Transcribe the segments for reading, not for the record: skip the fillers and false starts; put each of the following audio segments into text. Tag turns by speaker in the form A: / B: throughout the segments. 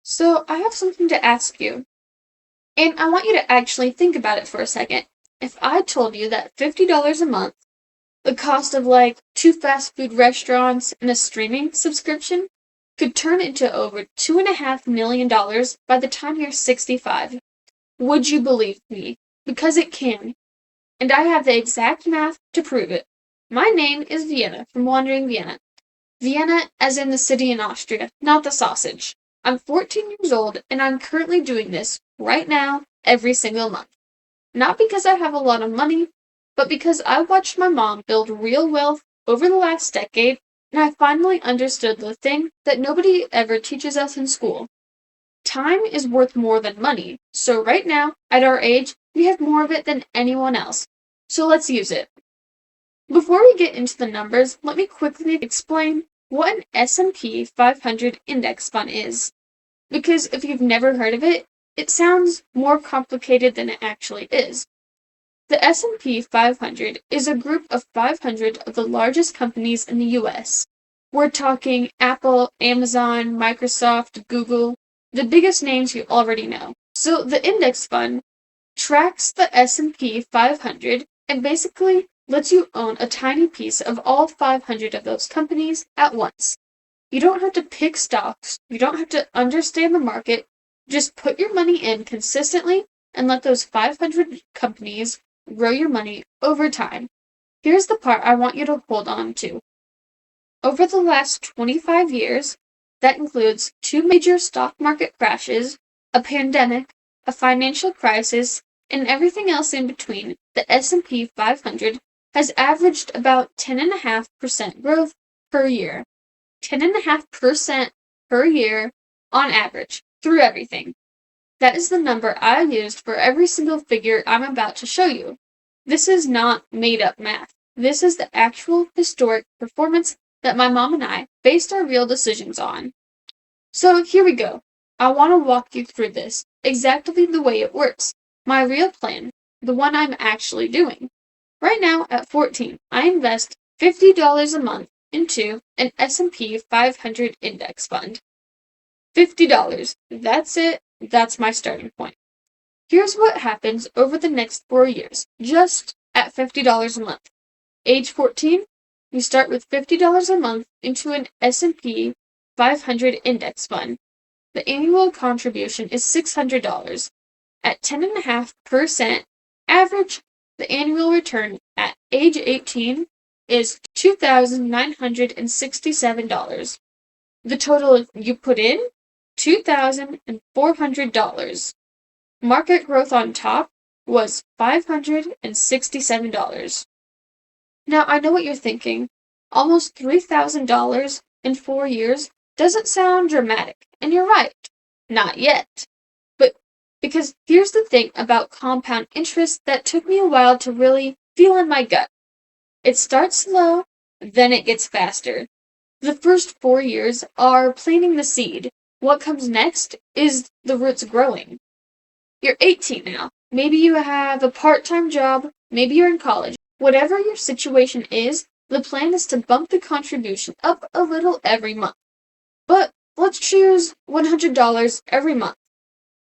A: So, I have something to ask you, and I want you to actually think about it for a second. If I told you that $50 a month, the cost of like two fast food restaurants and a streaming subscription, could turn into over $2.5 million by the time you're 65, would you believe me? Because it can, and I have the exact math to prove it. My name is Vienna from Wandering Vienna. Vienna, as in the city in Austria, not the sausage. I'm 14 years old, and I'm currently doing this right now, every single month. Not because I have a lot of money, but because I watched my mom build real wealth over the last decade, and I finally understood the thing that nobody ever teaches us in school. Time is worth more than money, so right now, at our age, we have more of it than anyone else. So let's use it. Before we get into the numbers, let me quickly explain what an S&P 500 index fund is. Because if you've never heard of it, it sounds more complicated than it actually is. The S&P 500 is a group of 500 of the largest companies in the US. We're talking Apple, Amazon, Microsoft, Google, the biggest names you already know. So the index fund tracks the S&P 500 and basically lets you own a tiny piece of all 500 of those companies at once. You don't have to pick stocks, you don't have to understand the market, just put your money in consistently and let those 500 companies grow your money over time. Here's the part I want you to hold on to. Over the last 25 years, that includes two major stock market crashes, a pandemic, a financial crisis, and everything else in between, the S&P 500 has averaged about 10.5% growth per year. 10.5% per year on average through everything. That is the number I used for every single figure I'm about to show you. This is not made up math. This is the actual historic performance that my mom and I based our real decisions on. So here we go. I want to walk you through this, exactly the way it works. My real plan, the one I'm actually doing. Right now, at 14, I invest $50 a month into an S&P 500 index fund. $50. That's it. That's my starting point. Here's what happens over the next 4 years, just at $50 a month. Age 14, we start with $50 a month into an S&P 500 index fund. The annual contribution is $600. At 10.5% average, the annual return at age 18 is $2,967. The total you put in, $2,400. Market growth on top was $567. Now I know what you're thinking. Almost $3,000 in 4 years doesn't sound dramatic, and you're right. Not yet. But because here's the thing about compound interest that took me a while to really feel in my gut. It starts slow, then it gets faster. The first 4 years are planting the seed. What comes next is the roots growing. You're 18 now. Maybe you have a part-time job, maybe you're in college. Whatever your situation is, the plan is to bump the contribution up a little every month. But let's choose $100 every month.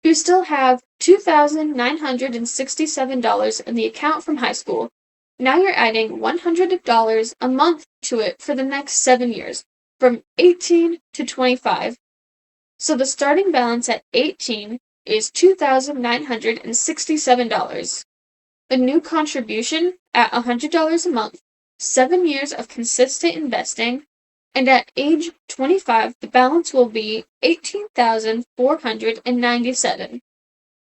A: You still have $2,967 in the account from high school. Now you're adding $100 a month to it for the next 7 years, from 18 to 25. So the starting balance at 18 is $2,967. The new contribution at $100 a month, 7 years of consistent investing, and at age 25 the balance will be $18,497.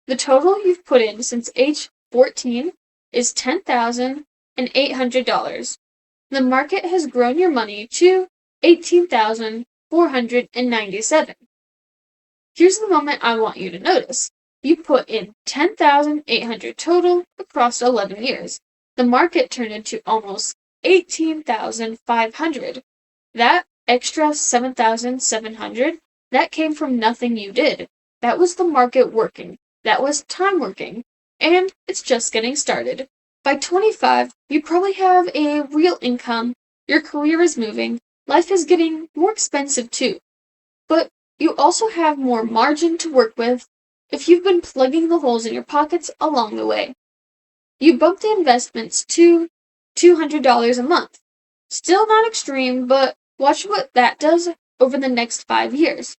A: The total you've put in since age 14 is $10,800. The market has grown your money to $18,497. Here's the moment I want you to notice. You put in $10,800 total across 11 years. The market turned into almost $18,500. That extra $7,700, that came from nothing you did. That was the market working. That was time working. And it's just getting started. By 25, you probably have a real income, your career is moving, life is getting more expensive too. But You also have more margin to work with if you've been plugging the holes in your pockets along the way. You bump the investments to $200 a month. Still not extreme, but watch what that does over the next 5 years.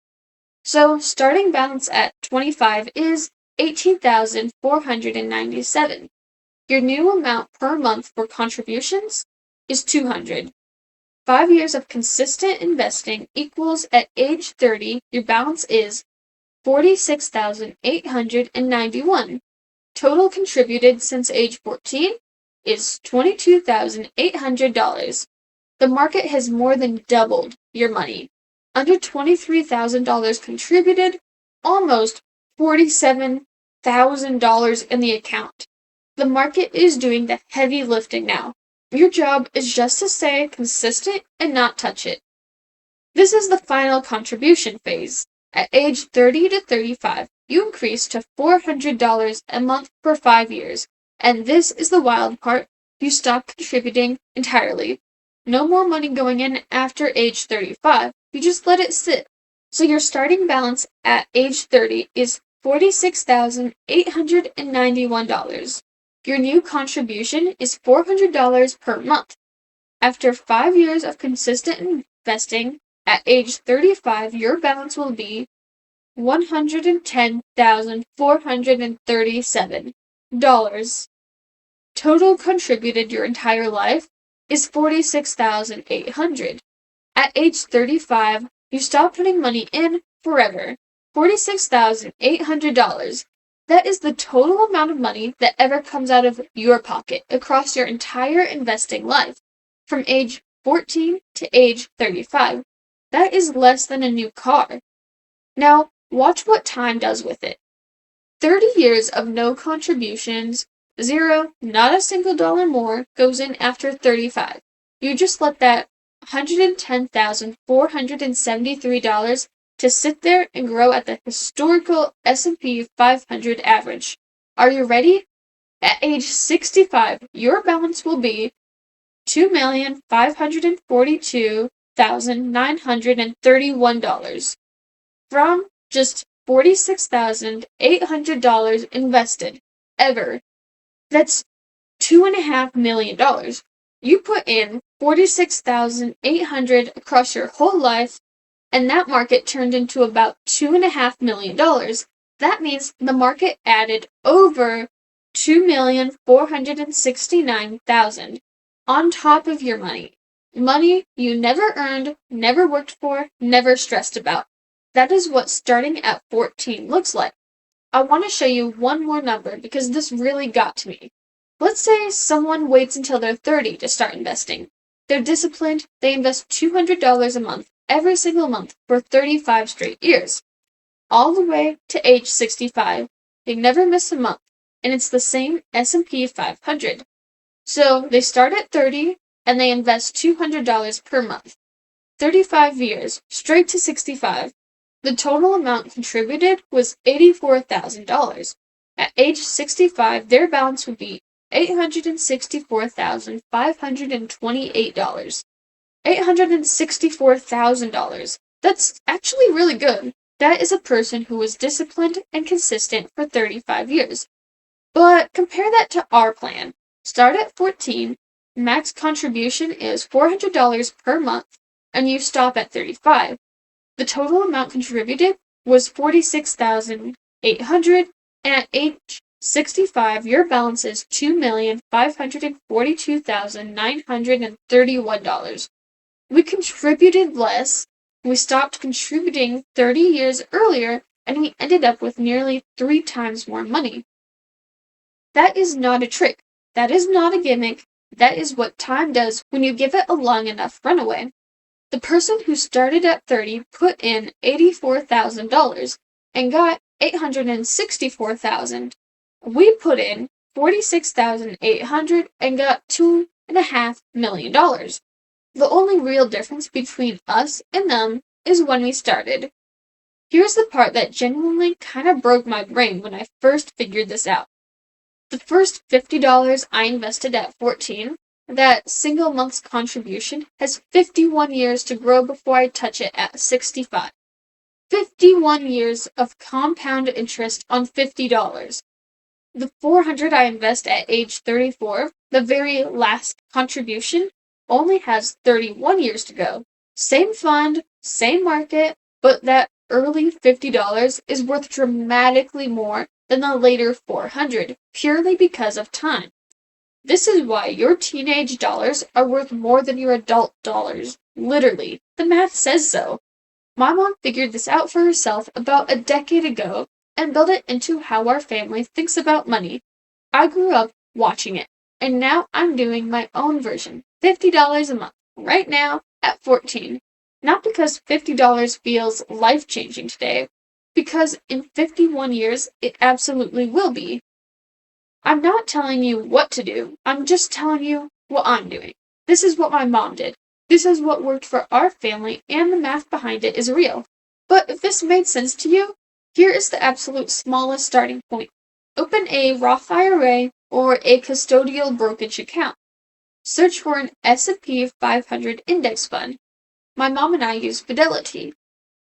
A: So, starting balance at 25 is 18,497. Your new amount per month for contributions is 200. 5 years of consistent investing equals at age 30, your balance is 46,891. Total contributed since age 14 is $22,800. The market has more than doubled your money. Under $23,000 contributed, almost $47,000 in the account. The market is doing the heavy lifting now. Your job is just to stay consistent and not touch it. This is the final contribution phase. At age 30 to 35, you increase to $400 a month for 5 years. And this is the wild part. You stop contributing entirely. No more money going in after age 35. You just let it sit. So your starting balance at age 30 is $46,891. Your new contribution is $400 per month. After 5 years of consistent investing, at age 35, your balance will be $110,437. Total contributed your entire life is $46,800. At age 35, you stop putting money in forever. $46,800. That is the total amount of money that ever comes out of your pocket across your entire investing life, from age 14 to age 35. That is less than a new car. Now, watch what time does with it. 30 years of no contributions, zero, not a single dollar more, goes in after 35. You just let that $110,473 to sit there and grow at the historical S&P 500 average. Are you ready? At age 65, your balance will be $2,542,931 from just $46,800 invested ever. That's $2.5 million. You put in $46,800 across your whole life, and that market turned into about $2.5 million. That means the market added over $2,469,000 on top of your money. Money you never earned, never worked for, never stressed about. That is what starting at 14 looks like. I want to show you one more number because this really got to me. Let's say someone waits until they're 30 to start investing. They're disciplined, they invest $200 a month every single month for 35 straight years, all the way to age 65. They never miss a month, and it's the same S&P 500. So they start at 30 and they invest $200 per month. 35 years, straight to 65. The total amount contributed was $84,000. At age 65, their balance would be $864,528. $864,000. That's actually really good. That is a person who was disciplined and consistent for 35 years. But compare that to our plan. Start at 14, max contribution is $400 per month, and you stop at 35. The total amount contributed was $46,800, and at age 65, your balance is $2,542,931. We contributed less, we stopped contributing 30 years earlier, and we ended up with nearly 3 times more money. That is not a trick. That is not a gimmick. That is what time does when you give it a long enough runaway. The person who started at 30 put in $84,000 and got $864,000. We put in $46,800 and got $2.5 million. The only real difference between us and them is when we started. Here's the part that genuinely kind of broke my brain when I first figured this out. The first $50 I invested at 14, that single month's contribution has 51 years to grow before I touch it at 65. 51 years of compound interest on $50. The 400 I invest at age 34, the very last contribution, only has 31 years to go. Same fund, same market, but that early $50 is worth dramatically more than the later 400, purely because of time. This is why your teenage dollars are worth more than your adult dollars. Literally. The math says so. My mom figured this out for herself about a decade ago and built it into how our family thinks about money. I grew up watching it, and now I'm doing my own version. $50 a month, right now, at 14. Not because $50 feels life-changing today, because in 51 years it absolutely will be. I'm not telling you what to do, I'm just telling you what I'm doing. This is what my mom did. This is what worked for our family, and the math behind it is real. But if this made sense to you, here is the absolute smallest starting point. Open a Roth IRA or a custodial brokerage account. Search for an S&P 500 index fund. My mom and I use Fidelity.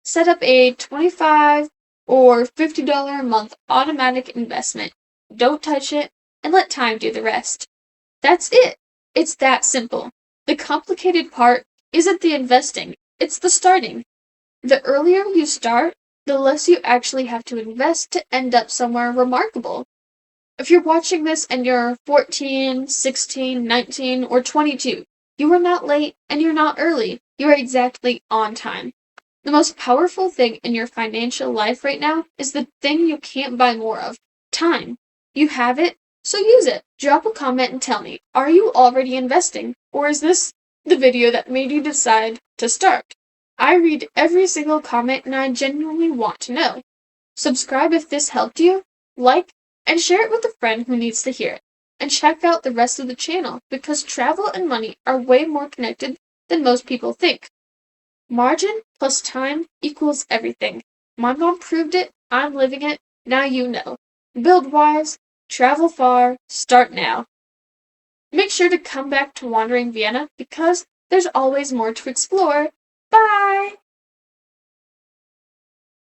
A: Set up a $25 or $50 a month automatic investment. Don't touch it, and let time do the rest. That's it. It's that simple. The complicated part isn't the investing, it's the starting. The earlier you start, the less you actually have to invest to end up somewhere remarkable. If you're watching this and you're 14, 16, 19, or 22, you are not late and you're not early. You are exactly on time. The most powerful thing in your financial life right now is the thing you can't buy more of: time. You have it, so use it. Drop a comment and tell me, are you already investing? Or is this the video that made you decide to start? I read every single comment and I genuinely want to know. Subscribe if this helped you, like, and share it with a friend who needs to hear it. And check out the rest of the channel because travel and money are way more connected than most people think. Margin plus time equals everything. My mom proved it, I'm living it, now you know. Build wise, travel far, start now. Make sure to come back to Wandering Vienna because there's always more to explore. Bye!